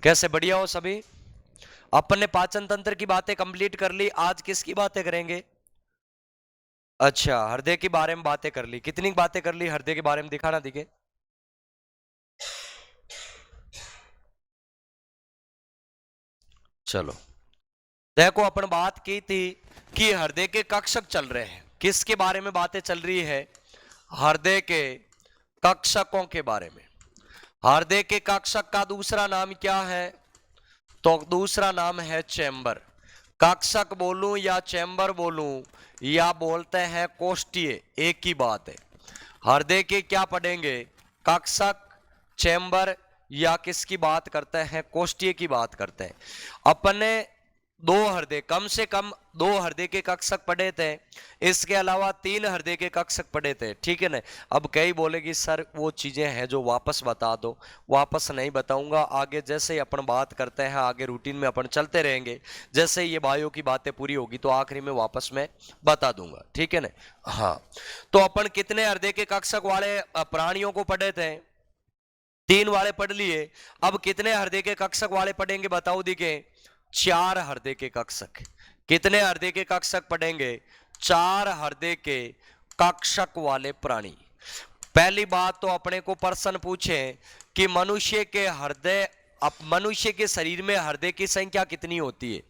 कैसे, बढ़िया हो सभी? अपन ने पाचन तंत्र की बातें कंप्लीट कर ली। आज किसकी बातें करेंगे? अच्छा, हृदय के बारे में बातें कर ली। कितनी बातें कर ली हृदय के बारे में, दिखाना दिखे। चलो, देखो अपन बात की थी कि हृदय के कक्षक चल रहे हैं। किसके बारे में बातें चल रही है? हृदय के कक्षकों के बारे में। हृदय के कक्षक का दूसरा नाम क्या है? तो दूसरा नाम है चैम्बर। कक्षक बोलूं या चैम्बर बोलूं या बोलते हैं कोष्ठीय, एक ही बात है। हृदय के क्या पढ़ेंगे? कक्षक, चैम्बर, या किसकी बात करते हैं? कोष्ठीय की बात करते हैं। अपने दो हृदय, कम से कम दो हृदय के कक्षक पढ़े थे। इसके अलावा 3 हृदय के कक्षक पढ़े थे, ठीक है ना। अब कई बोलेगी सर वो चीजें हैं जो वापस बता दो। वापस नहीं बताऊंगा, आगे जैसे ही अपन बात करते हैं, आगे रूटीन में अपन चलते रहेंगे। जैसे ये बायो की बातें पूरी होगी तो आखिरी में वापस मैं बता दूंगा, ठीक है ना। हाँ, तो अपन कितने हृदय के कक्षक वाले प्राणियों को पढ़े थे? 3 वाले पढ़ लिए। अब कितने हृदय के कक्षक वाले पढ़ेंगे बताओ दिखे? 4 हृदय के कक्षक। कितने हृदय के कक्षक पढ़ेंगे? 4 हृदय के कक्षक वाले प्राणी। पहली बात तो अपने को प्रश्न पूछे कि मनुष्य के हृदय, मनुष्य के शरीर में हृदय की संख्या कितनी होती है?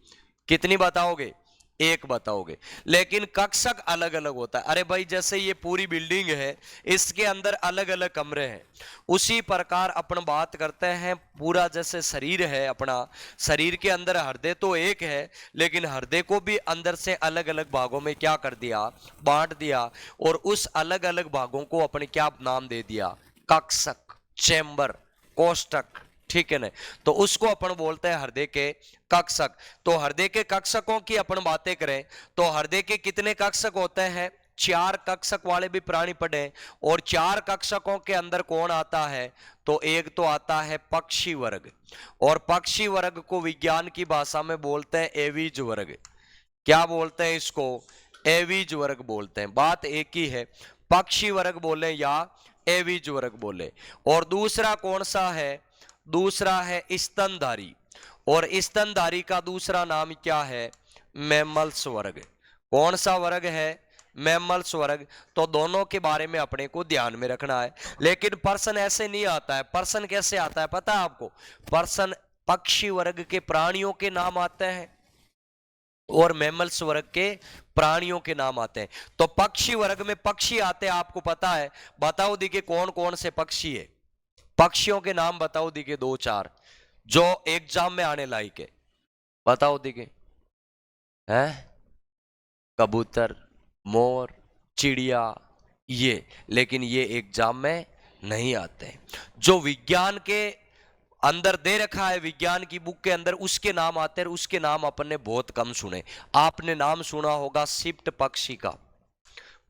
कितनी बताओगे? 1 बताओगे। लेकिन कक्षक अलग अलग होता है। अरे भाई, जैसे ये पूरी बिल्डिंग है, इसके अंदर अलग अलग कमरे हैं, उसी प्रकार अपन बात करते हैं पूरा जैसे शरीर है अपना, शरीर के अंदर हृदय तो एक है, लेकिन हृदय को भी अंदर से अलग अलग भागों में क्या कर दिया? बांट दिया। और उस अलग अलग भागों को अपन क्या नाम दे दिया? कक्षक, चैम्बर, कोष्ठक, ठीक है ना। तो उसको अपन बोलते हैं हृदय के कक्षक। तो हृदय के कक्षकों की अपन बातें करें तो हृदय के कितने कक्षक होते हैं? 4 कक्षक वाले भी प्राणी पढ़े। और 4 कक्षकों के अंदर कौन आता है? तो एक तो आता है पक्षी वर्ग। और पक्षी वर्ग को विज्ञान की भाषा में बोलते हैं एवीज वर्ग। क्या बोलते हैं इसको? एवीज वर्ग बोलते हैं। बात एक ही है, पक्षी वर्ग बोले या एवीज वर्ग बोले। और दूसरा कौन सा है? दूसरा है स्तनधारी। और स्तनधारी का दूसरा नाम क्या है? मैमल्स वर्ग। कौन सा वर्ग है? मैमल्स वर्ग। तो दोनों के बारे में अपने को ध्यान में रखना है। लेकिन प्रश्न ऐसे नहीं आता है। प्रश्न कैसे आता है पता है आपको? प्रश्न पक्षी वर्ग के प्राणियों के नाम आते हैं और मैमल्स वर्ग के प्राणियों के नाम आते हैं। तो पक्षी वर्ग में पक्षी आते हैं, आपको पता है। बताओ दिखे कौन कौन से पक्षी है? पक्षियों के नाम बताओ दिखे 2-4 जो एग्जाम में आने लायक है। बताओ दिखे। है? कबूतर, मोर, चिड़िया, ये। लेकिन ये एग्जाम में नहीं आते। जो विज्ञान के अंदर दे रखा है, विज्ञान की बुक के अंदर, उसके नाम आते हैं। उसके नाम अपन ने बहुत कम सुने। आपने नाम सुना होगा स्विफ्ट पक्षी का।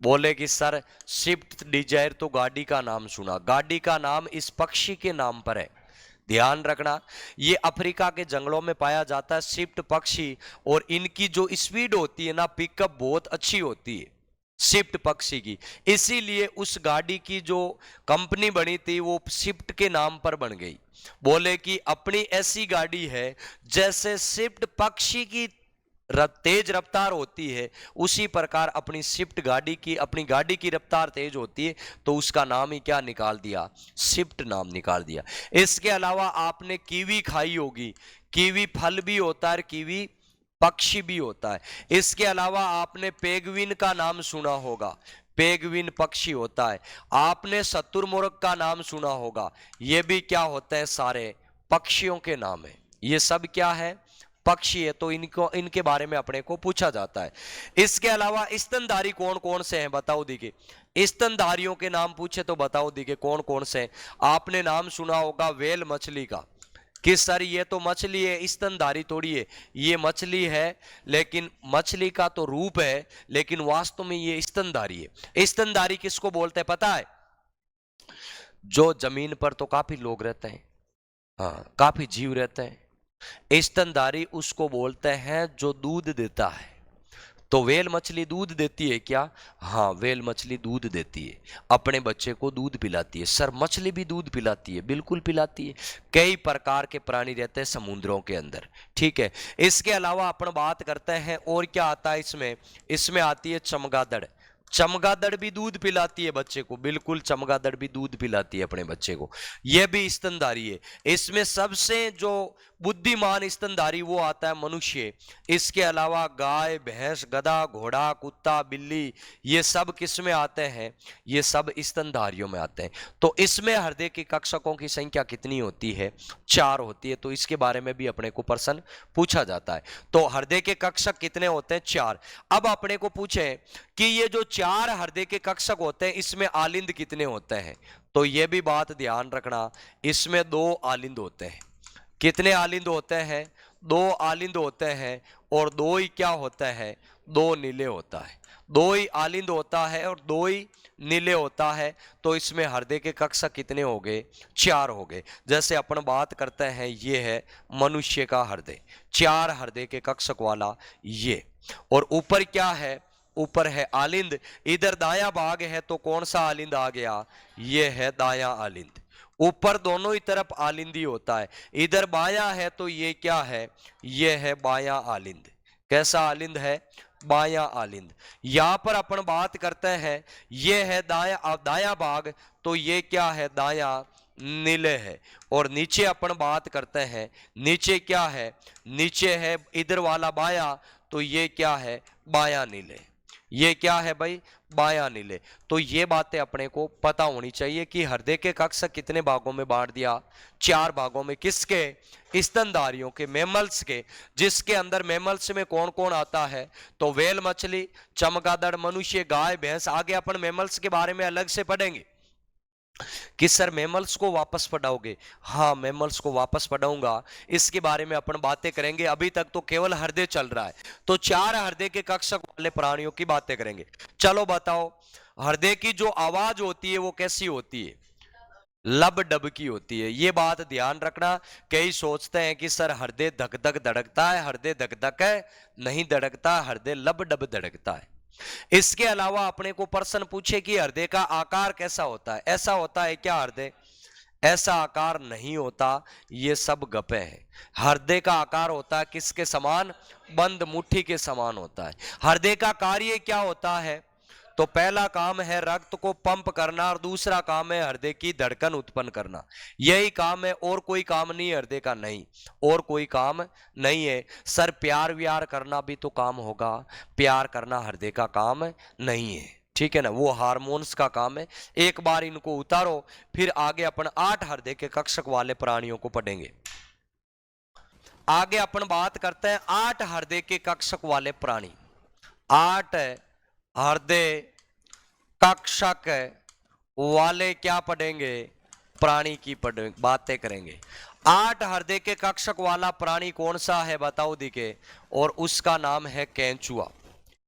बोले कि सर स्विफ्ट डिजायर तो गाड़ी का नाम सुना। गाड़ी का नाम इस पक्षी के नाम पर है। ध्यान रखना, ये अफ्रीका के जंगलों में पाया जाता है स्विफ्ट पक्षी। और इनकी जो स्पीड होती है ना, पिकअप बहुत अच्छी होती है स्विफ्ट पक्षी की। इसीलिए उस गाड़ी की जो कंपनी बनी थी वो स्विफ्ट के नाम पर बन गई। बोले कि अपनी ऐसी गाड़ी है जैसे स्विफ्ट पक्षी की तेज रफ्तार होती है, उसी प्रकार अपनी स्विफ्ट गाड़ी की, अपनी गाड़ी की रफ्तार तेज होती है। तो उसका नाम ही क्या निकाल दिया? स्विफ्ट नाम निकाल दिया। इसके अलावा आपने कीवी खाई होगी। कीवी फल भी होता है, कीवी पक्षी भी होता है। इसके अलावा आपने पेंगुइन का नाम सुना होगा। पेंगुइन पक्षी होता है। आपने शुतुरमुर्ग का नाम सुना होगा। ये भी क्या होते हैं? सारे पक्षियों के नाम है। ये सब क्या है? पक्षी है। तो इनको, इनके बारे में अपने को पूछा जाता है। इसके अलावा स्तनधारी कौन कौन से हैं बताओ दीजिए। स्तनधारियों के नाम पूछे तो बताओ दीजिए कौन कौन से हैं। आपने नाम सुना होगा व्हेल मछली का कि सर ये तो मछली है, स्तनधारी थोड़ी है। ये मछली है, लेकिन मछली का तो रूप है, लेकिन वास्तव में ये स्तनधारी है। स्तनधारी किसको बोलते हैं पता है? जो जमीन पर तो काफी लोग रहते हैं, हाँ काफी जीव रहते हैं। स्तनधारी उसको बोलते हैं जो दूध देता है। तो वेल मछली दूध देती है क्या? हाँ, वेल मछली दूध देती है, अपने बच्चे को दूध पिलाती है। सर मछली भी दूध पिलाती है? बिल्कुल पिलाती है। कई प्रकार के प्राणी रहते हैं समुद्रों के अंदर, ठीक है। इसके अलावा अपन बात करते हैं और क्या आता है इसमें, इसमें आती है चमगादड़। चमगादड़ भी दूध पिलाती है बच्चे को, बिल्कुल चमगादड़ भी दूध पिलाती है अपने बच्चे को। यह भी स्तनधारी है। इसमें सबसे जो बुद्धिमान स्तनधारी वो आता है मनुष्य। इसके अलावा गाय, भैंस, गधा, घोड़ा, कुत्ता, बिल्ली, ये सब किस में आते हैं? ये सब स्तनधारियों में आते हैं। तो इसमें हृदय के कक्षकों की संख्या कितनी होती है? 4 होती है। तो इसके बारे में भी अपने को प्रश्न पूछा जाता है। तो हृदय के कक्षक कितने होते हैं? 4। अब अपने को पूछे कि ये जो 4 हृदय के कक्षक होते हैं इसमें आलिंद कितने होते हैं? तो ये भी बात ध्यान रखना, इसमें 2 आलिंद होते हैं। कितने आलिंद होते हैं? 2 आलिंद होते हैं। और 2 ही क्या होता है? 2 नीले होता है। 2 ही आलिंद होता है और 2 ही नीले होता है। तो इसमें हृदय के कक्षक कितने हो गए? 4 हो गए। जैसे अपन बात करते हैं, ये है मनुष्य का हृदय, 4 हृदय के कक्षक वाला ये। और ऊपर क्या है? ऊपर है आलिंद। इधर दायां भाग है तो कौन सा आलिंद आ गया? ये है दायां आलिंद। ऊपर दोनों ही तरफ आलिंदी होता है। इधर बायां है तो ये क्या है? ये है बायां आलिंद। कैसा आलिंद है? बायां आलिंद। यहां पर अपन बात करते हैं, ये है दायां भाग, तो ये क्या है? दायां नीले है। और नीचे अपन बात करते हैं, नीचे क्या है? नीचे है इधर वाला बायां, तो ये क्या है? बायां नीले। ये क्या है भाई? बायां नीले। तो ये बातें अपने को पता होनी चाहिए कि हृदय के कक्षक कितने भागों में बांट दिया? 4 भागों में। किसके? स्तनधारियों के, मैमल्स के। जिसके अंदर मैमल्स में कौन कौन आता है? तो वेल मछली, चमगादड़, मनुष्य, गाय, भैंस। आगे अपन मैमल्स के बारे में अलग से पढ़ेंगे कि सर मैमल्स को वापस पढ़ाओगे? हाँ, मैमल्स को वापस पढ़ाऊंगा, इसके बारे में अपन बातें करेंगे। अभी तक तो केवल हृदय चल रहा है। तो 4 हृदय के कक्षक वाले प्राणियों की बातें करेंगे। चलो बताओ, हृदय की जो आवाज होती है वो कैसी होती है? लब डब की होती है। ये बात ध्यान रखना। कई सोचते हैं कि सर हृदय धक धक धड़कता है, हृदय धक धक है, नहीं धड़कता, हृदय लब डब धड़कता है। इसके अलावा अपने को प्रश्न पूछे कि हृदय का आकार कैसा होता है? ऐसा होता है क्या हृदय? ऐसा आकार नहीं होता, ये सब गपे हैं। हृदय का आकार होता है किसके समान? बंद मुट्ठी के समान होता है। हृदय का कार्य क्या होता है? तो पहला काम है रक्त को पंप करना और दूसरा काम है हृदय की धड़कन उत्पन्न करना। यही काम है, और कोई काम नहीं हृदय का, नहीं और कोई काम नहीं है। सर प्यार व्यार करना भी तो काम होगा, प्यार करना हृदय का काम नहीं है, ठीक है ना, वो हार्मोन्स का काम है। एक बार इनको उतारो, फिर आगे अपन 8 हृदय के कक्षक वाले प्राणियों को पढ़ेंगे। आगे अपन बात करते हैं 8 हृदय के कक्षक वाले प्राणी। 8 हृदय कक्षक वाले क्या पढ़ेंगे? प्राणी की बातें करेंगे। 8 हृदय के कक्षक वाला प्राणी कौन सा है बताओ दिखे? और उसका नाम है केंचुआ।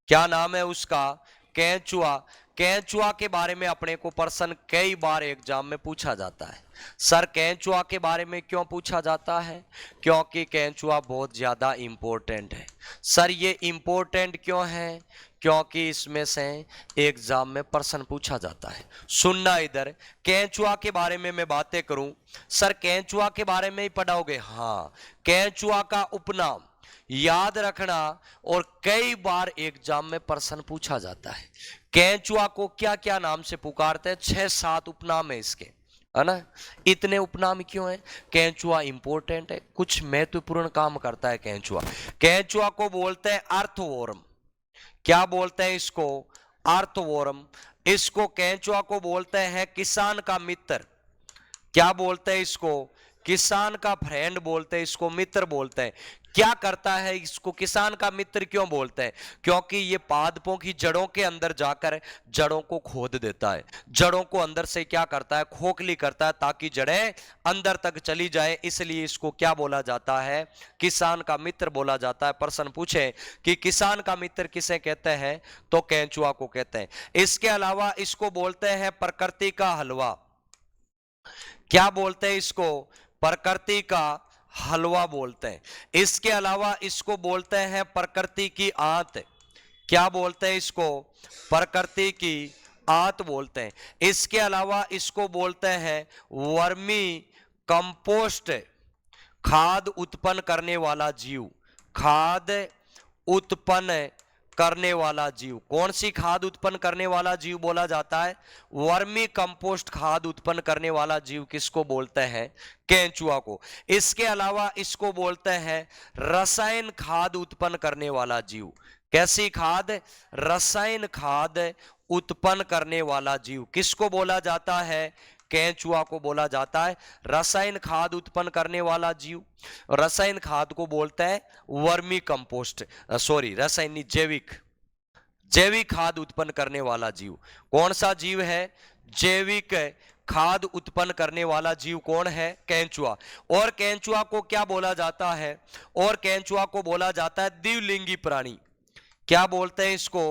क्या नाम है उसका? केंचुआ। केंचुआ के बारे में अपने को प्रश्न कई बार एग्जाम में पूछा जाता है। सर केंचुआ के बारे में क्यों पूछा जाता है? क्योंकि केंचुआ बहुत ज्यादा इंपॉर्टेंट है। सर ये इंपॉर्टेंट क्यों है? क्योंकि इसमें से एग्जाम में प्रश्न पूछा जाता है। सुनना इधर, केंचुआ के बारे में मैं बातें करूं। सर केंचुआ के बारे में ही पढ़ाओगे? हाँ, केंचुआ का उपनाम याद रखना, और कई बार एग्जाम में प्रश्न पूछा जाता है। केंचुआ को क्या क्या नाम से पुकारते हैं? 6-7 उपनाम है इसके, है ना। इतने उपनाम क्यों है? केंचुआ इंपॉर्टेंट है, कुछ महत्वपूर्ण काम करता है केंचुआ। केंचुआ को बोलते हैं अर्थवॉर्म। क्या बोलते हैं इसको? अर्थवॉर्म। इसको केंचुआ को बोलते हैं किसान का मित्र। क्या बोलते हैं इसको? किसान का फ्रेंड बोलते हैं इसको, मित्र बोलते हैं। क्या करता है इसको किसान का मित्र क्यों बोलते हैं? क्योंकि ये पादपों की जड़ों के अंदर जाकर जड़ों को खोद देता है, जड़ों को अंदर से क्या करता है? खोखली करता है, ताकि जड़ें अंदर तक चली जाए। इसलिए इसको क्या बोला जाता है? किसान का मित्र बोला जाता है। प्रश्न पूछे कि किसान का मित्र किसे कहते हैं? तो केंचुआ को कहते हैं। इसके अलावा इसको बोलते हैं प्रकृति का हलवा। क्या बोलते हैं इसको? प्रकृति का हलवा बोलते हैं। इसके अलावा इसको बोलते हैं प्रकृति की आंत। क्या बोलते हैं इसको? प्रकृति की आंत बोलते हैं। इसके अलावा इसको बोलते हैं वर्मी कंपोस्ट, खाद उत्पन्न करने वाला जीव। खाद उत्पन्न करने वाला जीव। कौन सी खाद उत्पन्न करने वाला जीव बोला जाता है? वर्मी कंपोस्ट खाद उत्पन्न करने वाला जीव किसको बोलते हैं? केंचुआ को। इसके अलावा इसको बोलते हैं रसायन खाद उत्पन्न करने वाला जीव। कैसी खाद? रसायन खाद उत्पन्न करने वाला जीव किसको बोला जाता है? केंचुआ को बोला जाता है रसायन खाद उत्पन्न करने वाला जीव। रसायन खाद को बोलता है वर्मी कंपोस्ट, सॉरी रासायनिक जैविक खाद उत्पन्न करने वाला जीव। कौन सा जीव है? जैविक खाद उत्पन्न करने वाला जीव कौन है? केंचुआ। और केंचुआ को क्या बोला जाता है? और केंचुआ को बोला जाता है द्विलिंगी प्राणी। क्या बोलते हैं इसको?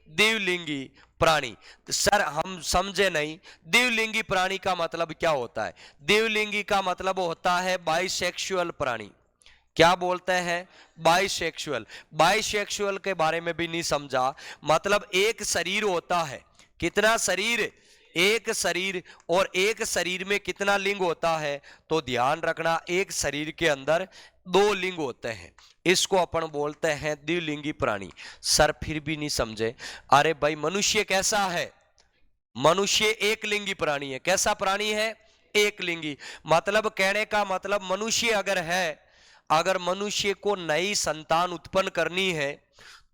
द्विलिंगी प्राणी। सर हम समझे नहीं, द्विलिंगी प्राणी का मतलब क्या होता है? द्विलिंगी का मतलब होता है बाइसेक्सुअल प्राणी। क्या बोलते हैं? बाइसेक्सुअल। बाइसेक्सुअल के बारे में भी नहीं समझा। मतलब एक शरीर होता है, कितना शरीर? एक शरीर। और एक शरीर में कितना लिंग होता है? तो ध्यान रखना, एक शरीर के अंदर 2 लिंग होते हैं। इसको अपन बोलते हैं द्विलिंगी प्राणी। सर फिर भी नहीं समझे। अरे भाई मनुष्य कैसा है? मनुष्य एक लिंगी प्राणी है। कैसा प्राणी है? एक लिंगी। मतलब कहने का मतलब मनुष्य अगर है, अगर मनुष्य को नई संतान उत्पन्न करनी है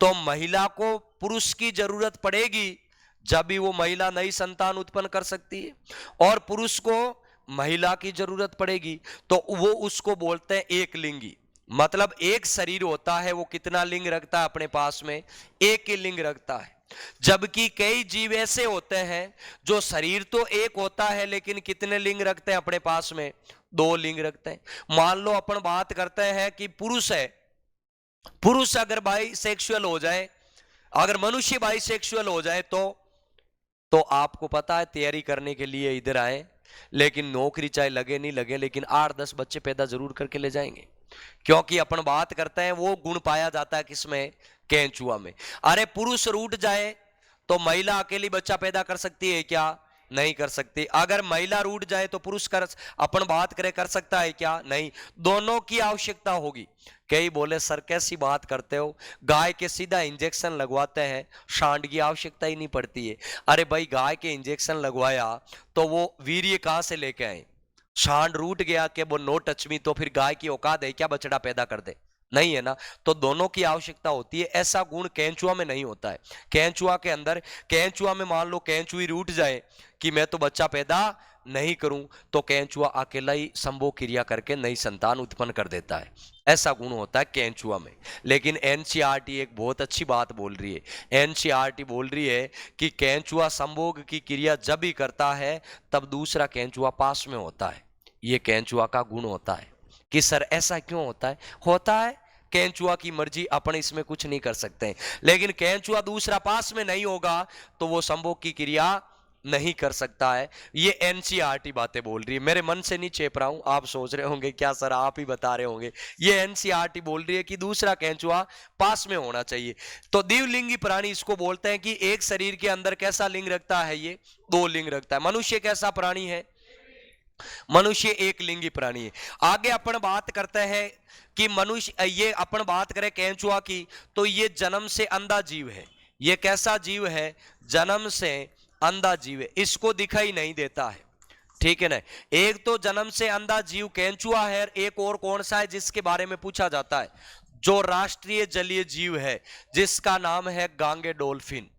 तो महिला को पुरुष की जरूरत पड़ेगी, जब भी वो महिला नई संतान उत्पन्न कर सकती है। और पुरुष को महिला की जरूरत पड़ेगी तो वो उसको बोलते हैं एक लिंगी। मतलब एक शरीर होता है, वो कितना लिंग रखता है अपने पास में? एक ही लिंग रखता है। जबकि कई जीव ऐसे होते हैं जो शरीर तो एक होता है लेकिन कितने लिंग रखते हैं अपने पास में? 2 लिंग रखते हैं। मान लो अपन बात करते हैं कि पुरुष है, पुरुष अगर बाइसेक्सुअल हो जाए, अगर मनुष्य बाइसेक्सुअल हो जाए तो आपको पता है तैयारी करने के लिए इधर आए, लेकिन नौकरी चाहे लगे नहीं लगे, लेकिन 8-10 बच्चे पैदा जरूर करके ले जाएंगे। क्योंकि अपन बात करते हैं वो गुण पाया जाता है किसमें? केंचुआ में। अरे पुरुष रूठ जाए तो महिला अकेली बच्चा पैदा कर सकती है क्या? नहीं कर सकती। अगर महिला रूठ जाए तो पुरुष अपन बात करें कर सकता है क्या? नहीं। दोनों की आवश्यकता होगी। कई बोले सर कैसी बात करते हो, गाय के सीधा इंजेक्शन लगवाते हैं, सांड की आवश्यकता ही नहीं पड़ती है। अरे भाई गाय के इंजेक्शन लगवाया तो वो वीर्य कहां से लेके आए? सांड रूठ गया कि वो नो टच मी, तो फिर गाय की औकात है क्या बछड़ा पैदा कर दे? नहीं है ना। तो दोनों की आवश्यकता होती है। ऐसा गुण केंचुआ में नहीं होता है। केंचुआ के अंदर, केंचुआ में मान लो केंचुई रूठ जाए कि मैं तो बच्चा पैदा नहीं करूं, तो केंचुआ अकेला ही संभोग क्रिया करके नई संतान उत्पन्न कर देता है। ऐसा गुण होता है केंचुआ में। लेकिन एनसीईआरटी एक बहुत अच्छी बात बोल रही है। एनसीईआरटी बोल रही है कि केंचुआ संभोग की क्रिया जब भी करता है तब दूसरा केंचुआ पास में होता है। ये केंचुआ का गुण होता है। कि सर ऐसा क्यों होता है? होता है, केंचुआ की मर्जी, अपन इसमें कुछ नहीं कर सकते हैं। लेकिन केंचुआ दूसरा पास में नहीं होगा तो वो संभोग की क्रिया नहीं कर सकता है। ये एनसीईआरटी बातें बोल रही है, मेरे मन से नहीं चेप रहा हूं। आप सोच रहे होंगे क्या सर आप ही बता रहे होंगे। ये एनसीईआरटी बोल रही है कि दूसरा केंचुआ पास में होना चाहिए। तो द्विलिंगी प्राणी इसको बोलते हैं कि एक शरीर के अंदर कैसा लिंग रखता है? ये 2 लिंग रखता है। मनुष्य कैसा प्राणी है? मनुष्य एक लिंगी प्राणी है। आगे अपन बात करते हैं कि मनुष्य, ये अपन बात करें केंचुआ की, तो ये जन्म से अंधा जीव है। ये कैसा जीव है? जन्म से अंधा जीव है, इसको दिखाई नहीं देता है। ठीक है ना। एक तो जन्म से अंधा जीव केंचुआ है, एक और कौन सा है जिसके बारे में पूछा जाता है? जो राष्ट्रीय जलीय जीव है जिसका नाम है गांगे डॉल्फिन।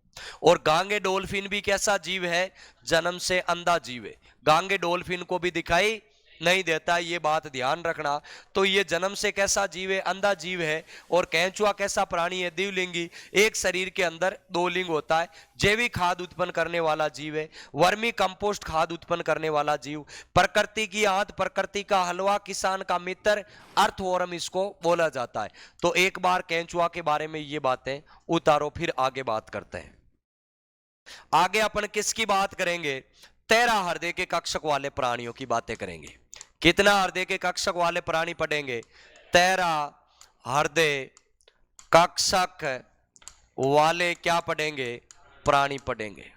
और गांगे डॉल्फिन भी कैसा जीव है? जन्म से अंधा जीव है। गांगे डॉल्फिन को भी दिखाई नहीं देता, ये बात ध्यान रखना। तो ये जन्म से कैसा जीव है? अंधा जीव है। और केंचुआ कैसा प्राणी है? द्विलिंगी। एक शरीर के अंदर 2 लिंग होता है। जैविक खाद उत्पन्न करने वाला जीव है। वर्मी कंपोस्ट खाद उत्पन्न करने वाला जीव। प्रकृति की आंत, प्रकृति का हलवा, किसान का मित्र, अर्थवॉर्म इसको बोला जाता है। तो एक बार केंचुआ के बारे में ये बातें उतारो, फिर आगे बात करते हैं। आगे अपन किसकी बात करेंगे? 13 हृदय के कक्षक वाले प्राणियों की बातें करेंगे। कितना हृदय के कक्षक वाले प्राणी पढ़ेंगे? 13 हृदय कक्षक वाले क्या पढ़ेंगे? प्राणी पढ़ेंगे।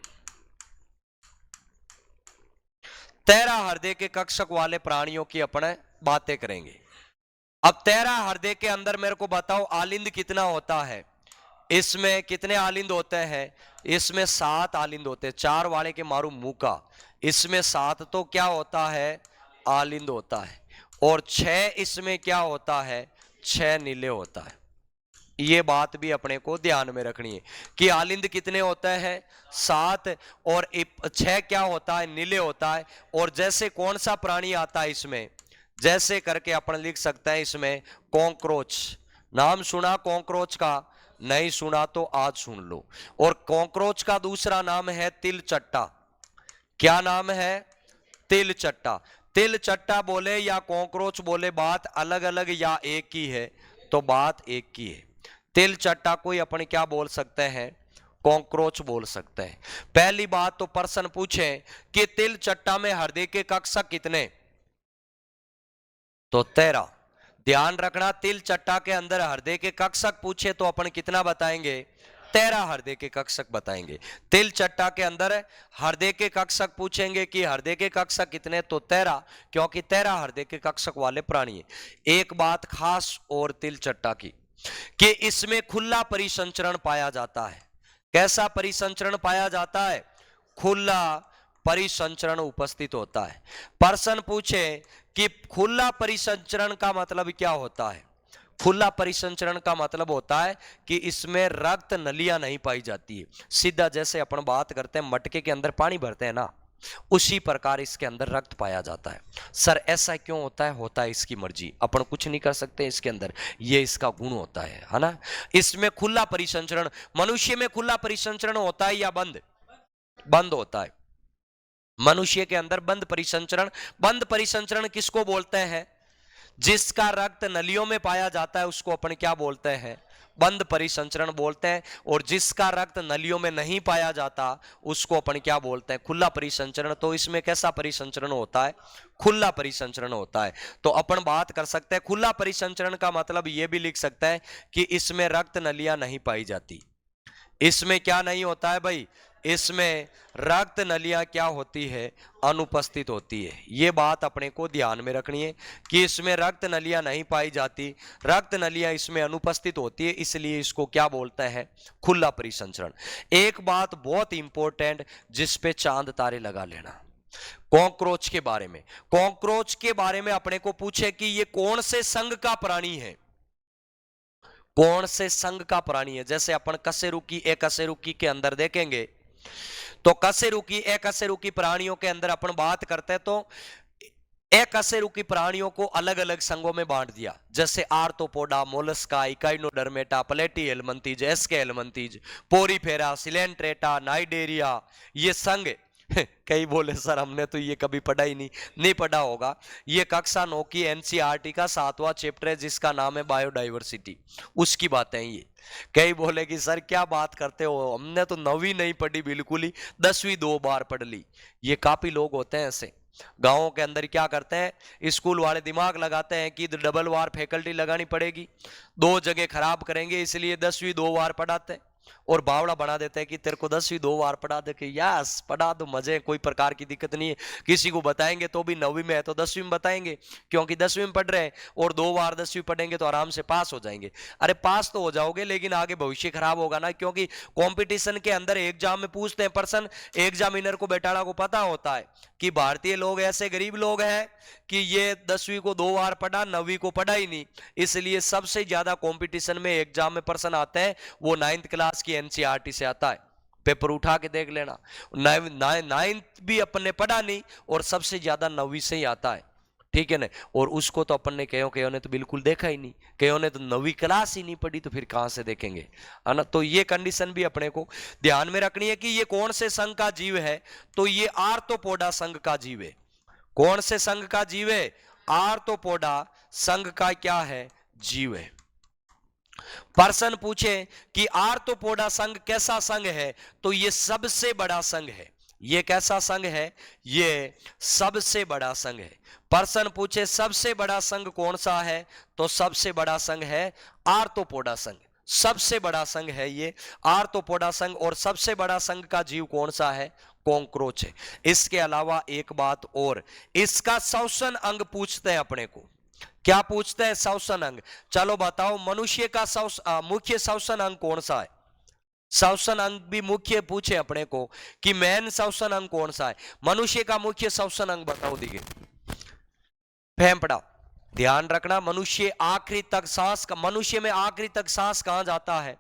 13 हृदय के कक्षक वाले प्राणियों की अपने बातें करेंगे। अब 13 हृदय के अंदर मेरे को बताओ आलिंद कितना होता है? इसमें कितने आलिंद होते हैं? इसमें 7 आलिंद होते हैं। 4 वाले के मारू मुंह का, इसमें 7 तो क्या होता है? आलिंद होता है। और 6 इसमें क्या होता है? 6 नीले होता है। ये बात भी अपने को ध्यान में रखनी है कि आलिंद कितने होते हैं? 7। और 6 क्या होता है? नीले होता है। और जैसे कौन सा प्राणी आता है इसमें? जैसे करके अपन लिख सकते हैं इसमें कॉकरोच। नाम सुना कॉकरोच का? नहीं सुना तो आज सुन लो। और कॉकरोच का दूसरा नाम है तिलचट्टा। क्या नाम है? तिलचट्टा। तिलचट्टा बोले या कॉकरोच बोले, बात अलग अलग या एक ही है? तो बात एक ही है। तिलचट्टा कोई अपन क्या बोल सकते हैं? कॉकरोच बोल सकते हैं। पहली बात तो प्रश्न पूछे कि तिलचट्टा में हृदय के कक्षक कितने? तो 13। ध्यान रखना, तिलचट्टा के अंदर हृदय के कक्षक पूछे तो अपन कितना बताएंगे? 13 हृदय के कक्षक बताएंगे। तिलचट्टा के अंदर हृदय के कक्षक पूछेंगे कि हृदय के कक्षक कितने? तो 13, क्योंकि 13 हृदय के कक्षक वाले प्राणी है। एक बात खास और तिलचट्टा की कि इसमें खुला परिसंचरण पाया जाता है। कैसा परिसंचरण पाया जाता है? खुला परिसंचरण उपस्थित होता है। प्रश्न पूछे कि खुला परिसंचरण का मतलब क्या होता है? खुला परिसंचरण का मतलब होता है कि इसमें रक्त नलियां नहीं पाई जाती है। सीधा जैसे अपन बात करते हैं मटके के अंदर पानी भरते हैं ना, उसी प्रकार इसके अंदर रक्त पाया जाता है। सर ऐसा क्यों होता है? होता है इसकी मर्जी, अपन कुछ नहीं कर सकते इसके अंदर, ये इसका गुण होता है ना। इसमें खुला परिसंचरण, मनुष्य में खुला परिसंचरण होता है या बंद? बंद होता है। मनुष्य के अंदर बंद परिसंचरण। बंद परिसंचरण किसको बोलते हैं? जिसका रक्त नलियों में पाया जाता है उसको अपन क्या बोलते हैं? बंद परिसंचरण बोलते हैं। और जिसका रक्त नलियों में नहीं पाया जाता उसको अपन क्या बोलते हैं? खुला परिसंचरण। तो इसमें कैसा परिसंचरण होता है? खुला परिसंचरण होता है। तो अपन बात कर सकते हैं खुला परिसंचरण का मतलब ये भी लिख सकते हैं कि इसमें रक्त नलियां नहीं पाई जाती। इसमें क्या नहीं होता है भाई? इसमें रक्त नलियां क्या होती है? अनुपस्थित होती है। ये बात अपने को ध्यान में रखनी है कि इसमें रक्त नलियां नहीं पाई जाती, रक्त नलियां इसमें अनुपस्थित होती है, इसलिए इसको क्या बोलते हैं? खुला परिसंचरण। एक बात बहुत इंपॉर्टेंट जिस पे चांद तारे लगा लेना, कॉकरोच के बारे में। कॉकरोच के बारे में अपने को पूछे कि ये कौन से संघ का प्राणी है? कौन से संघ का प्राणी है? जैसे अपन कशेरुकी, अकशेरुकी के अंदर देखेंगे तो कशेरुकी, अकशेरुकी प्राणियों के अंदर अपन बात करते हैं तो अकशेरुकी प्राणियों को अलग अलग संघों में बांट दिया। जैसे Arthropoda, Mollusca, Echinodermata, Platyhelminthes, Aschelminthes, Porifera, Coelenterata, Cnidaria, ये संघ। कई बोले सर हमने तो ये कभी पढ़ा ही नहीं पढ़ा होगा। ये कक्षा 9 की एनसीईआरटी का 7वां चैप्टर है जिसका नाम है बायोडाइवर्सिटी, उसकी बातें ये। कई बोले कि सर क्या बात करते हो, हमने तो 9वीं नहीं पढ़ी बिल्कुल ही, 10वीं 2 बार पढ़ ली। ये काफी लोग होते हैं ऐसे गांवों के अंदर, क्या करते हैं स्कूल वाले दिमाग लगाते हैं कि डबल वार फैकल्टी लगानी पड़ेगी, 2 जगह खराब करेंगे, इसलिए 10वीं 2 बार पढ़ाते हैं और बावड़ा बना देते हैं कि तेरे को 10वीं 2 बार पढ़ा दे के यस पढ़ा दो, मजे, कोई प्रकार की दिक्कत नहीं है। किसी को बताएंगे तो भी 9वीं में है तो 10वीं में बताएंगे, क्योंकि 10वीं में पढ़ रहे हैं और 2 बार 10वीं पढ़ेंगे तो आराम से पास हो जाएंगे। अरे पास तो हो जाओगे लेकिन आगे भविष्य खराब होगा ना, क्योंकि कंपटीशन के अंदर एग्जाम में पूछते हैं प्रश्न, एग्जामिनर को बेटाड़ा को पता होता है कि भारतीय लोग ऐसे गरीब लोग हैं कि ये 10वीं को 2 बार पढ़ा, 9वीं को पढ़ा ही नहीं, इसलिए सबसे ज्यादा कंपटीशन में एग्जाम में प्रश्न आते हैं वो 9th क्लास की एनसीईआरटी से आता है। पेपर उठा के देख लेना, 9th भी अपन ने पढ़ा नहीं और सबसे ज्यादा 9वीं से ही आता है, ठीक है ना। और उसको तो अपन ने कहो ने तो बिल्कुल देखा ही नहीं, कहो ने तो 9वीं क्लास ही नहीं पढ़ी, तो फिर कहां से देखेंगे, है ना। तो ये कंडीशन भी अपने को ध्यान में रखनी है कि ये कौन से संघ का जीव है? तो ये आर्थ्रोपोडा संघ का जीव है। कौन से संघ का जीव है? आर्थ्रोपोडा संघ का क्या है? जीव है। प्रश्न पूछे कि आर्थ्रोपोडा संघ कैसा संघ है? तो ये सबसे बड़ा संघ है। ये कैसा संघ है? ये सबसे बड़ा संघ है। प्रश्न पूछे सबसे बड़ा संघ कौन सा है? तो सबसे बड़ा संघ है आर्थ्रोपोडा संघ। सबसे बड़ा संघ है ये आर्थ्रोपोडा संघ, और सबसे बड़ा संघ का जीव कौन सा है? कॉकरोच है। इसके अलावा एक बात और, इसका श्वसन अंग पूछते हैं अपने को। क्या पूछते हैं? श्वसन अंग। चलो बताओ, मनुष्य का मुख्य श्वसन अंग कौन सा है? श्वसन अंग भी मुख्य पूछे अपने को कि मेन श्वसन अंग कौन सा है? मनुष्य का मुख्य श्वसन अंग बताओ दीजिए। फेफड़ा। ध्यान रखना, मनुष्य आखिरी तक सांस का, मनुष्य में आखिरी तक सांस कहां जाता है?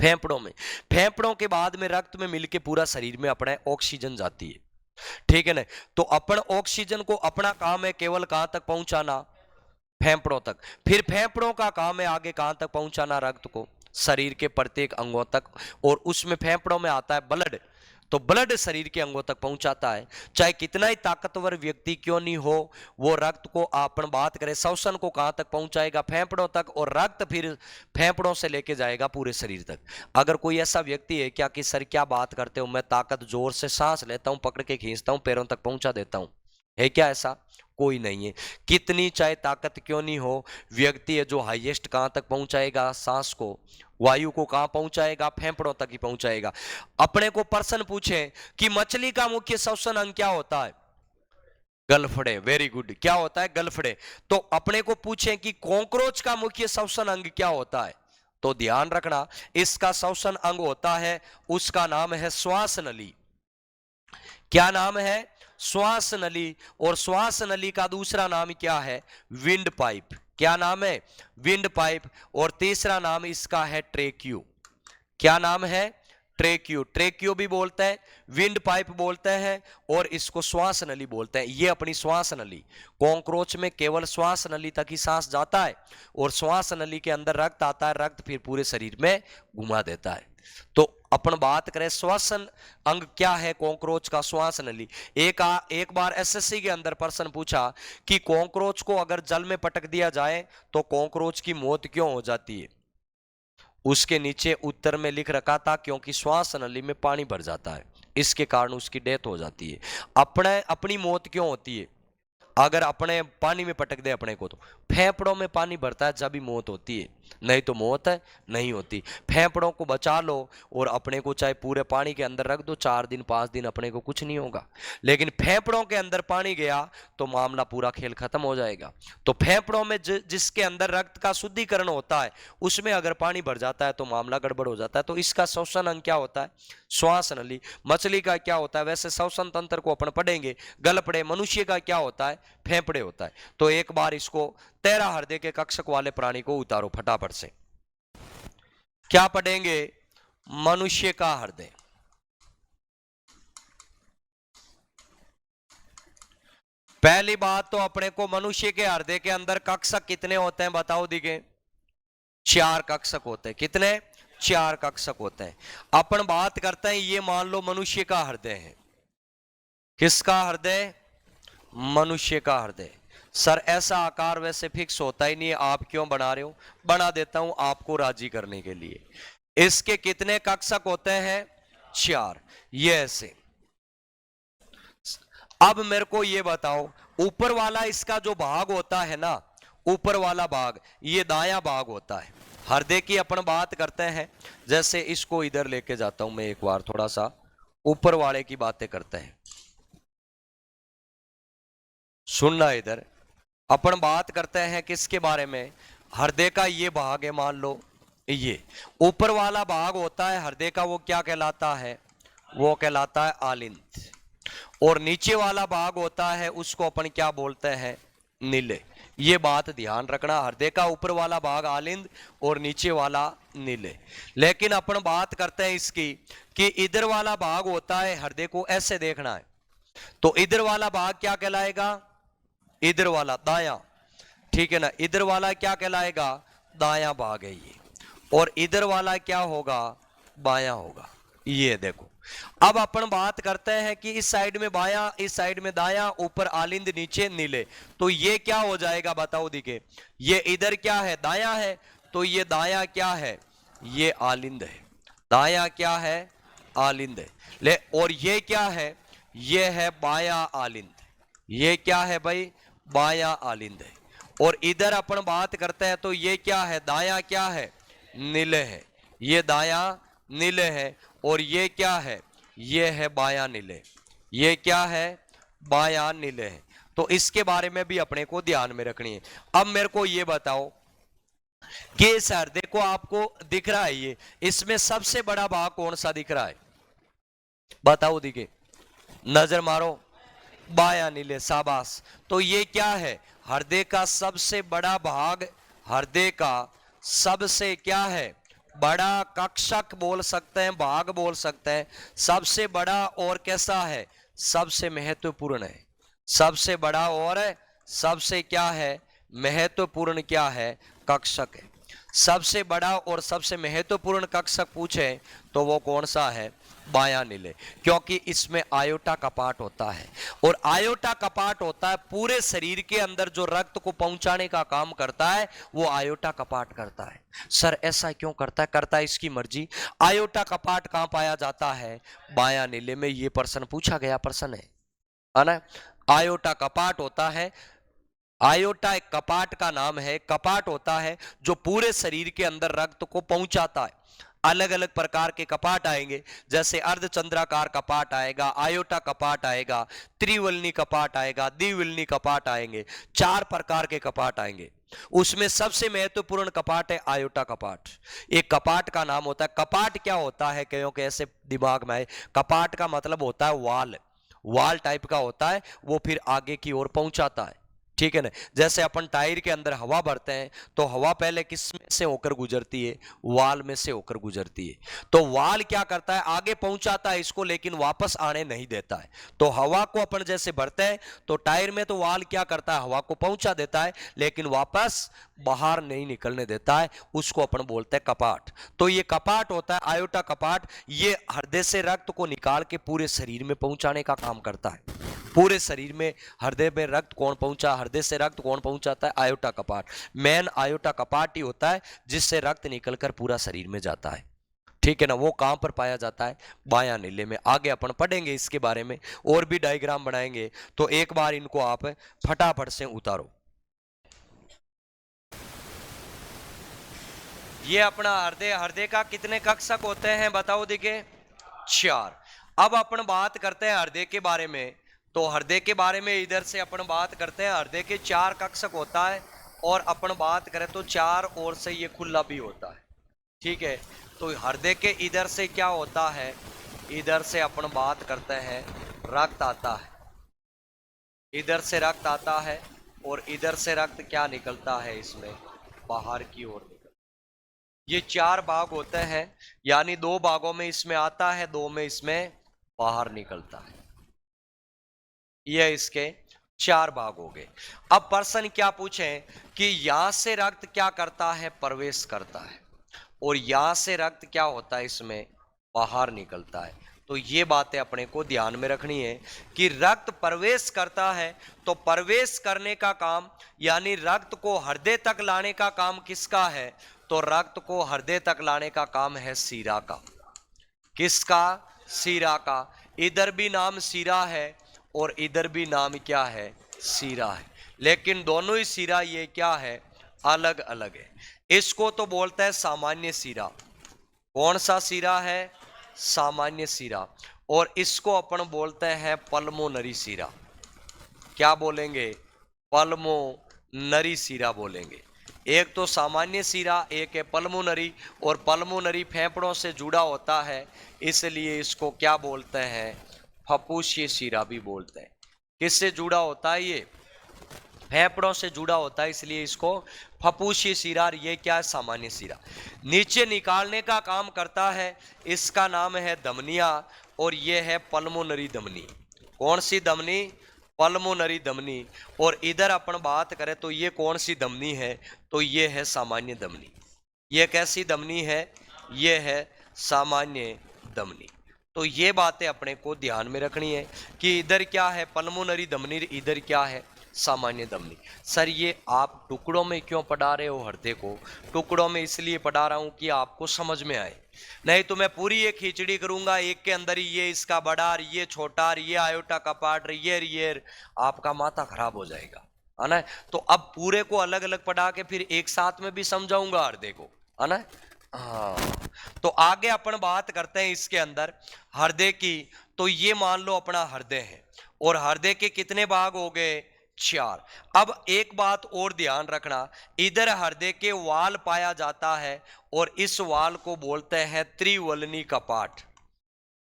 फेफड़ों में। फेफड़ों के बाद में रक्त में मिलके पूरा शरीर में अपने ऑक्सीजन जाती है, ठीक है ना। तो अपन ऑक्सीजन को, अपना काम है केवल कहां तक पहुंचाना? फेफड़ों तक। फिर फेफड़ों का काम है आगे कहां तक पहुंचाना रक्त को? शरीर के प्रत्येक अंगों तक। और उसमें फेफड़ों में आता है ब्लड, तो ब्लड शरीर के अंगों तक पहुंचाता है। चाहे कितना ही ताकतवर व्यक्ति क्यों नहीं हो, वो रक्त को, अपन बात करें श्वसन को, कहां तक पहुंचाएगा? फेफड़ों तक, और रक्त फिर फेफड़ों से लेके जाएगा पूरे शरीर तक। अगर कोई ऐसा व्यक्ति है क्या कि सर क्या बात करते हो, मैं ताकत जोर से सांस लेता हूं, पकड़ के खींचता हूं, पैरों तक पहुंचा देता हूं, है क्या ऐसा? कोई नहीं है। कितनी चाहे ताकत क्यों नहीं हो, व्यक्ति है जो हाईएस्ट कहां तक पहुंचाएगा सांस को, वायु को कहां पहुंचाएगा? फेफड़ों तक ही पहुंचाएगा। अपने को प्रश्न पूछे कि मछली का मुख्य श्वसन अंग क्या होता है? गलफड़े। Very good. क्या होता है? गलफड़े। तो अपने को पूछे कि कॉकरोच का मुख्य श्वसन अंग क्या होता है? तो ध्यान रखना, इसका श्वसन अंग होता है, उसका नाम है श्वास नली। क्या नाम है? श्वास नली। और श्वास नली का दूसरा नाम क्या है? Wind pipe. क्या नाम है? Wind pipe. और तीसरा नाम इसका है ट्रेक्यू। क्या नाम है? ट्रेक्यू। ट्रेक्यू भी बोलते हैं, विंड पाइप बोलते हैं, और इसको श्वास नली बोलते हैं। ये अपनी श्वास नली। कॉकरोच में केवल श्वास नली तक ही सांस जाता है, और श्वास नली के अंदर रक्त आता है, रक्त फिर पूरे शरीर में घुमा देता है। तो अपन बात करें श्वसन अंग क्या है कॉकरोच का? श्वास नली। एक बार एसएससी के अंदर प्रश्न पूछा कि कॉकरोच को अगर जल में पटक दिया जाए तो कॉकरोच की मौत क्यों हो जाती है? उसके नीचे उत्तर में लिख रखा था क्योंकि श्वास नली में पानी भर जाता है, इसके कारण उसकी डेथ हो जाती है। अपनी मौत क्यों होती है? अगर अपने पानी में पटक दे अपने को तो फेफड़ों में पानी भरता है, जब भी मौत होती है, नहीं तो मौत नहीं होती। फेफड़ों को बचा लो और अपने को चाहे पूरे पानी के अंदर रख दो, 4 दिन 5 दिन अपने को कुछ नहीं होगा। लेकिन फेफड़ों के अंदर पानी गया तो मामला पूरा खेल खत्म हो जाएगा। तो फेफड़ों में जिसके अंदर रक्त का शुद्धिकरण होता है, उसमें अगर पानी भर जाता है तो मामला गड़बड़ हो जाता है। तो इसका श्वसन अंग क्या होता है? श्वास नली। मछली का क्या होता है? वैसे श्वसन तंत्र को अपन पढ़ेंगे, गलफड़े। मनुष्य का क्या होता है? फेफड़े होता है। तो एक बार इसको 13 हृदय के कक्षक वाले प्राणी को उतारो फटाफट से। क्या पढ़ेंगे? मनुष्य का हृदय। पहली बात तो अपने को मनुष्य के हृदय के अंदर कक्षक कितने होते हैं बताओ दिखे? 4 कक्षक होते हैं। कितने? 4 कक्षक होते हैं। अपन बात करते हैं, ये मान लो मनुष्य का हृदय है। किसका हृदय? मनुष्य का हृदय। सर ऐसा आकार वैसे फिक्स होता ही नहीं है, आप क्यों बना रहे हो? बना देता हूं आपको राजी करने के लिए। इसके कितने कक्षक होते हैं? 4। ये ऐसे। अब मेरे को ये बताओ, ऊपर वाला इसका जो भाग होता है ना, ऊपर वाला भाग, ये दायां भाग होता है। हृदय की अपन बात करते हैं, जैसे इसको इधर लेके जाता हूं मैं एक बार, थोड़ा सा ऊपर वाले की बातें करते हैं, सुनना इधर। अपन बात करते हैं किसके बारे में? हृदय का ये भाग है, मान लो ये ऊपर वाला भाग होता है हृदय का, वो क्या कहलाता है? वो कहलाता है आलिंद। और नीचे वाला भाग होता है उसको अपन क्या बोलते हैं? नीले। ये बात ध्यान रखना, हृदय का ऊपर वाला भाग आलिंद और नीचे वाला नीले। लेकिन अपन बात करते हैं इसकी कि इधर वाला भाग होता है, हृदय को ऐसे देखना है, तो इधर वाला भाग क्या कहलाएगा? इधर वाला दायां, ठीक है ना। इधर वाला क्या कहलाएगा? दायां भाग है ये। और इधर वाला क्या होगा? बायां होगा। ये देखो, अब अपन बात करते हैं कि इस साइड में बायां, इस साइड में दायां, ऊपर आलिंद नीचे नीले, तो ये क्या हो जाएगा बताओ दिखे? ये इधर क्या है? दायां है, तो ये दायां क्या है? ये आलिंद है। दायां क्या है? आलिंद है। ले, और ये क्या है? ये है बायां आलिंद। ये क्या है भाई? बायां आलिंद है। और इधर अपन बात करते हैं तो ये क्या है? दायां क्या है? नीले है, ये दाया नीले है, और ये क्या है, ये है बायां नीले, ये क्या है, बायां नीले है। तो इसके बारे में भी अपने को ध्यान में रखनी है। अब मेरे को ये बताओ कि इस हृदय को आपको दिख रहा है, ये इसमें सबसे बड़ा भाग कौन सा दिख रहा है, बताओ दिखे, नजर मारो, बायां नीले, शाबाश। तो ये क्या है, हृदय का सबसे बड़ा भाग, हृदय का सबसे क्या है, बड़ा कक्षक बोल सकते हैं, भाग बोल सकते हैं, सबसे बड़ा और कैसा है, सबसे महत्वपूर्ण है, सबसे बड़ा और सबसे क्या है, महत्वपूर्ण क्या है, कक्षक है। सबसे बड़ा और सबसे महत्वपूर्ण कक्षक पूछे तो वो कौन सा है, बायां नीले, क्योंकि इसमें आयोटा कपाट होता है, और आयोटा कपाट होता है पूरे शरीर के अंदर जो रक्त को पहुंचाने का काम करता है, वो आयोटा कपाट करता है। सर ऐसा क्यों करता है, करता है इसकी मर्जी। आयोटा कपाट कहां पाया जाता है, बायां नीले में। ये प्रश्न पूछा गया प्रश्न है ना। आयोटा कपाट होता है, आयोटा एक कपाट का नाम है, कपाट होता है जो पूरे शरीर के अंदर रक्त को पहुंचाता है। अलग अलग प्रकार के कपाट आएंगे, जैसे अर्धचंद्राकार कपाट आएगा, आयोटा कपाट आएगा, त्रिवलनी कपाट आएगा, द्विवलनी कपाट आएंगे, 4 प्रकार के कपाट आएंगे। उसमें सबसे महत्वपूर्ण कपाट है आयोटा कपाट। एक कपाट का नाम होता है। कपाट क्या होता है, क्योंकि ऐसे दिमाग में आए, कपाट का मतलब होता है वाल, वाल टाइप का होता है, वो फिर आगे की ओर पहुंचाता है, ठीक है ना। जैसे अपन टायर के अंदर हवा भरते हैं तो हवा पहले किस में से होकर गुजरती है, वाल में से होकर गुजरती है। तो वाल क्या करता है, आगे पहुंचाता है इसको, लेकिन वापस आने नहीं देता है। तो हवा को अपन जैसे भरते हैं तो टायर में तो वाल क्या करता है, हवा को पहुंचा देता है, लेकिन वापस बाहर नहीं निकलने देता है, उसको अपन बोलते हैं कपाट। तो ये कपाट होता है आयोटा कपाट, ये हृदय से रक्त को निकाल के पूरे शरीर में पहुंचाने का काम करता है। पूरे शरीर में हृदय में रक्त कौन पहुंचा, हृदय से रक्त कौन पहुंचाता है, आयोटा कपाट। मेन आयोटा कपाट ही होता है जिससे रक्त निकलकर पूरा शरीर में जाता है, ठीक है ना। वो कहां पर पाया जाता है, बायां नीले में। आगे अपन पढ़ेंगे इसके बारे में, और भी डायग्राम बनाएंगे, तो एक बार इनको आप फटाफट से उतारो। ये अपना हृदय, हृदय का कितने कक्षक होते हैं बताओ दिखे, 4। अब अपन बात करते हैं हृदय के बारे में। तो हृदय के बारे में इधर से अपन बात करते हैं, हृदय के 4 कक्षक होता है, और अपन बात करें तो 4 ओर से ये खुला भी होता है, ठीक है। तो हृदय के इधर से क्या होता है, इधर से अपन बात करते हैं रक्त आता है, इधर से रक्त आता है, और इधर से रक्त क्या निकलता है, इसमें बाहर की ओर निकलता है। ये 4 भाग होते हैं, यानी 2 भागों में इसमें आता है, 2 में इसमें बाहर निकलता है। ये इसके 4 भाग हो गए। अब प्रश्न क्या पूछें कि यहां से रक्त क्या करता है, प्रवेश करता है, और यहां से रक्त क्या होता है, इसमें बाहर निकलता है। तो ये बातें अपने को ध्यान में रखनी है कि रक्त प्रवेश करता है, तो प्रवेश करने का काम यानी रक्त को हृदय तक लाने का काम किसका है, तो रक्त को हृदय तक लाने का काम है सीरा का। किसका, सीरा का। इधर भी नाम सीरा है और इधर भी नाम क्या है, सीरा है, लेकिन दोनों ही सीरा ये क्या है, अलग अलग है। इसको तो बोलता है सामान्य सीरा। कौन सा सीरा है, सामान्य सीरा। और इसको अपन बोलते हैं पल्मोनरी सीरा। क्या बोलेंगे, पल्मोनरी सीरा बोलेंगे। एक तो सामान्य सीरा, एक है पल्मोनरी, और पल्मोनरी फेफड़ों से जुड़ा होता है, इसलिए इसको क्या बोलते हैं, फप्पूसीय सीरा भी बोलते हैं। किससे जुड़ा होता है, ये फेफड़ों से जुड़ा होता है, इसलिए इसको फप्पूसीय सीरा। ये क्या है, सामान्य सीरा। नीचे निकालने का काम करता है, इसका नाम है धमनिया, और ये है पल्मोनरी धमनी। कौन सी धमनी, पल्मोनरी धमनी। और इधर अपन बात करें तो ये कौन सी धमनी है, तो ये है सामान्य धमनी। ये कैसी धमनी है, ये है सामान्य धमनी। तो ये बातें अपने को ध्यान में रखनी है कि इधर क्या है पल्मोनरी धमनी, इधर क्या है सामान्य धमनी। सर ये आप टुकड़ों में क्यों पढ़ा रहे हो हृदय को, टुकड़ों में इसलिए पढ़ा रहा हूं कि आपको समझ में आए, नहीं तो मैं पूरी एक खिचड़ी करूंगा, एक के अंदर ही ये इसका बड़ा, ये छोटा, ये आयोटा कपाट, ये आपका माथा खराब हो जाएगा, है ना। तो अब पूरे को अलग अलग पढ़ा के फिर एक साथ में भी समझाऊंगा हृदय को, है ना। हाँ, तो आगे अपन बात करते हैं इसके अंदर हृदय की। तो ये मान लो अपना हृदय है और हृदय के कितने भाग हो गए? 4। अब एक बात और ध्यान रखना, इधर हृदय के वाल पाया जाता है और इस वाल को बोलते हैं त्रिवलनी कपाट।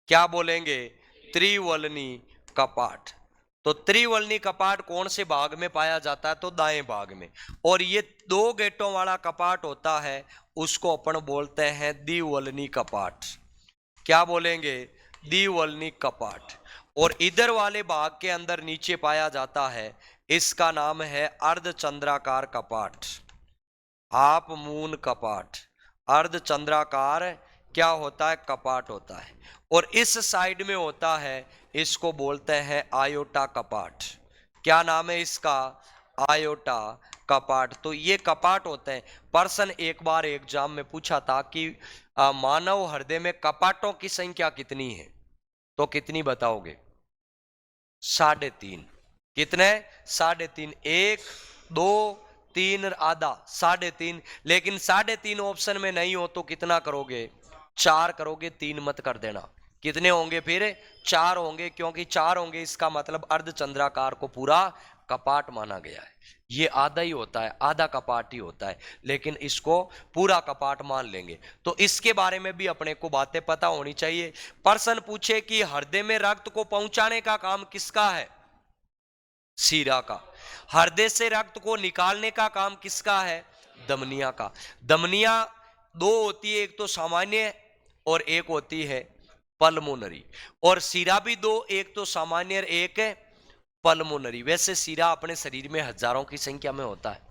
क्या बोलेंगे? त्रिवलनी कपाट। तो त्रिवलनी कपाट कौन से भाग में पाया जाता है? तो दाएं भाग में। और ये 2 गेटों वाला कपाट होता है, उसको अपन बोलते हैं द्विवलनी कपाट। क्या बोलेंगे? द्विवलनी कपाट। और इधर वाले भाग के अंदर नीचे पाया जाता है, इसका नाम है अर्धचंद्राकार कपाट, हाफ मून कपाट। अर्धचंद्राकार क्या होता है? कपाट होता है। और इस साइड में होता है, इसको बोलते हैं आयोटा कपाट। क्या नाम है इसका? आयोटा कपाट। तो ये कपाट होते हैं। पर्सन एक बार एग्जाम में पूछा था कि मानव हृदय में कपाटों की संख्या कितनी है? तो कितनी बताओगे? 3.5। कितने? 3.5। 1 2 3 आधा 3.5। लेकिन 3.5 ऑप्शन में नहीं हो तो कितना करोगे? 4 करोगे, 3 मत कर देना। कितने होंगे फिर? 4 होंगे, क्योंकि 4 होंगे इसका मतलब अर्धचंद्राकार को पूरा कपाट माना गया है। ये आधा ही होता है, आधा कपाट ही होता है, लेकिन इसको पूरा कपाट मान लेंगे। तो इसके बारे में भी अपने को बातें पता होनी चाहिए। प्रश्न पूछे कि हृदय में रक्त को पहुंचाने का काम किसका है? सीरा का। हृदय से रक्त को निकालने का काम किसका है? धमनिया का। धमनिया 2 होती है, एक तो सामान्य और एक होती है पल्मोनरी। और सीरा भी 2, एक तो सामान्य और एक है पल्मोनरी। वैसे सीरा अपने शरीर में हजारों की संख्या में होता है,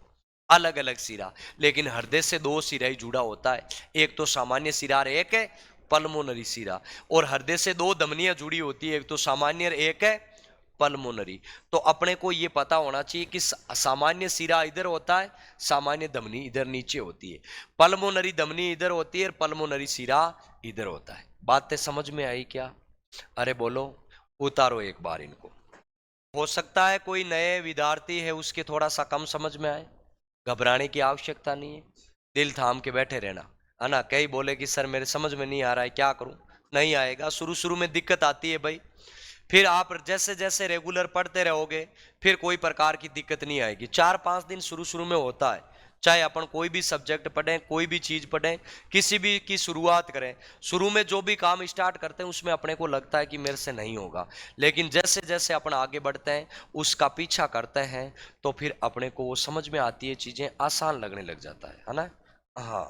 अलग अलग सिरा, लेकिन हृदय से 2 सिरा ही जुड़ा होता है, एक तो सामान्य सिरा और एक है पल्मोनरी सिरा। और हृदय से 2 धमनियां जुड़ी होती है, एक तो सामान्य और एक है पल्मोनरी। तो अपने को यह पता होना चाहिए कि सामान्य सिरा इधर होता है, सामान्य धमनी इधर नीचे होती है, पल्मोनरी धमनी इधर होती है और पल्मोनरी सिरा इधर होता है। बातें समझ में आई क्या? अरे बोलो, उतारो एक बार इनको। हो सकता है कोई नए विद्यार्थी है, उसके थोड़ा सा कम समझ में आए, घबराने की आवश्यकता नहीं है, दिल थाम के बैठे रहना, है ना। कई बोले कि सर मेरे समझ में नहीं आ रहा है, क्या करूं? नहीं आएगा, शुरू शुरू में दिक्कत आती है भाई, फिर आप जैसे जैसे रेगुलर पढ़ते रहोगे फिर कोई प्रकार की दिक्कत नहीं आएगी। 4-5 दिन शुरू शुरू में होता है, चाहे अपन कोई भी सब्जेक्ट पढ़ें, कोई भी चीज पढ़ें, किसी भी की शुरुआत करें, शुरू में जो भी काम स्टार्ट करते हैं उसमें अपने को लगता है कि मेरे से नहीं होगा, लेकिन जैसे जैसे अपन आगे बढ़ते हैं, उसका पीछा करते हैं, तो फिर अपने को वो समझ में आती है, चीजें आसान लगने लग जाता है ना। हाँ,